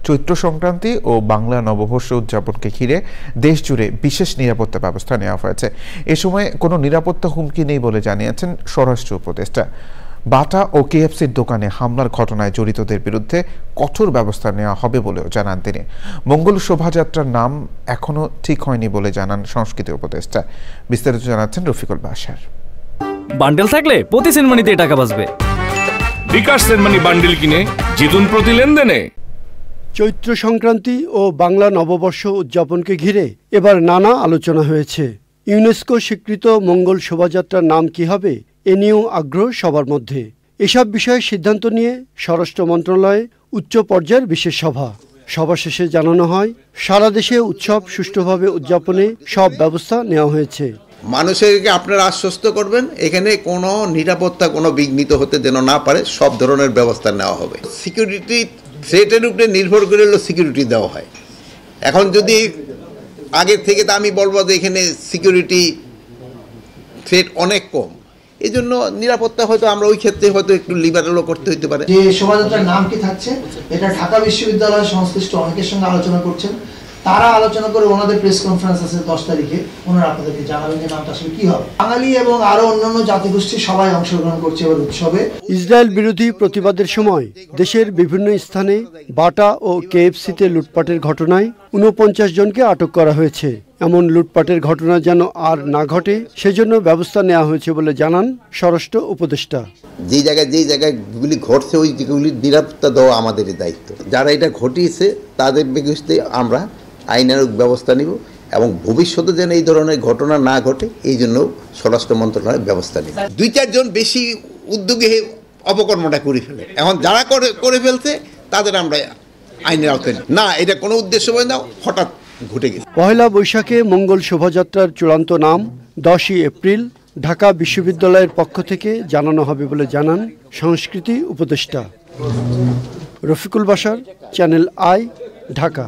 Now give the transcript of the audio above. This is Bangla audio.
চৈত্র সংক্রান্তি ও বাংলা নববর্ষ উদযাপনকে ঘিরে দেশজুড়ে বিশেষ নিরাপত্তা ব্যবস্থা নেওয়া হয়েছে। এ সময় কোনো নিরাপত্তা হুমকি নেই বলে জানিয়েছেন স্বরাষ্ট্র উপদেষ্টা। বাটা ও কেএফসির দোকানে হামলার ঘটনায় জড়িতদের বিরুদ্ধে কঠোর ব্যবস্থা নেওয়া হবে বলেও জানান তিনি। মঙ্গল শোভাযাত্রার নাম এখনো ঠিক হয়নি বলে জানান সংস্কৃতি উপদেষ্টা। বিস্তারিত জানাচ্ছেন রফিকুল বাশার। বান্ডেল থাকলে প্রতি সেনমানিতে টাকা বাঁচবে। বিকাশ সেনমানি বান্ডেল কিনে জিতুন প্রতি লেনদেনে। চৈত্র সংক্রান্তি ও বাংলা নববর্ষ উদযাপনকে ঘিরে এবার নানা আলোচনা হয়েছে। ইউনেস্কো স্বীকৃত মঙ্গল শোভাযাত্রার নাম কি হবে এ নিয়েও আগ্রহ সবার মধ্যে। এসব বিষয়ে সিদ্ধান্ত নিয়ে স্বরাষ্ট্র মন্ত্রণালয়ে উচ্চ পর্যায়ের বিশেষ সভা শেষে জানানো হয়, সারা দেশে উৎসব সুষ্ঠুভাবে উদযাপনে সব ব্যবস্থা নেওয়া হয়েছে। মানুষেরকে আপনারা আশ্বস্ত করবেন এখানে কোনো নিরাপত্তা কোনো বিঘ্নিত হতে যেন না পারে, সব ধরনের ব্যবস্থা নেওয়া হবে। সিকিউরিটি থ্রেটের উপরে নির্ভর করে সিকিউরিটি দেওয়া হয়। এখন যদি আগের থেকে তা আমি বলবো যে এখানে সিকিউরিটি থ্রেট অনেক কম, এই জন্য নিরাপত্তা হয়তো আমরা ওই ক্ষেত্রে হয়তো একটু লিবারেলও করতে হতে পারে। যে শোভাযাত্রার নাম কি থাকছে এটা ঢাকা বিশ্ববিদ্যালয়ের সংশ্লিষ্ট অনেকের সঙ্গে আলোচনা করছেন। তারা আলোচনা করে ওনাদের প্রেস কনফারেন্স আছে 10 তারিখে, ওনারা আপনাদেরকে জানাবেন যে নামটা আসলে কি হবে। বাঙালি এবং আরো অন্যান্য জাতিগোষ্ঠী সবাই অংশগ্রহণ করছে এবার উৎসবে। ইসরায়েল বিরোধী প্রতিবাদের সময় দেশের বিভিন্ন স্থানে বাটা ও কেএফসিতে লুটপাটের ঘটনায় 49 জনকে আটক করা হয়েছে। এমন লুটপাটের ঘটনা যেন আর না ঘটে সেজন্য ব্যবস্থা নেওয়া হয়েছে বলে জানান স্বরাষ্ট্র উপদেষ্টা। যে জায়গাগুলি ঘটছে ওই জায়গাগুলির নিরাপত্তা দেওয়া আমাদেরই দায়িত্ব। যারা এটা ঘটিয়েছে তাদের বিরুদ্ধে আমরা আইনানুগ ব্যবস্থা নিব এবং ভবিষ্যতে যেন এই ধরনের ঘটনা না ঘটে এই জন্য স্বরাষ্ট্র মন্ত্রণালয় ব্যবস্থা নেবে। 2-4 জন বেশি উদ্যোগে অপকর্মটা করে ফেলে, এখন যারা করে ফেলছে তাদের আমরা আইনের আওতায় না, এটা কোনো উদ্দেশ্য হয় না, হঠাৎ ঘটে গেছে। পহেলা বৈশাখে মঙ্গল শোভাযাত্রার চূড়ান্ত নাম 10ই এপ্রিল ঢাকা বিশ্ববিদ্যালয়ের পক্ষ থেকে জানানো হবে বলে জানান সংস্কৃতি উপদেষ্টা। Rafiqul Bashar, channel I, Dhaka.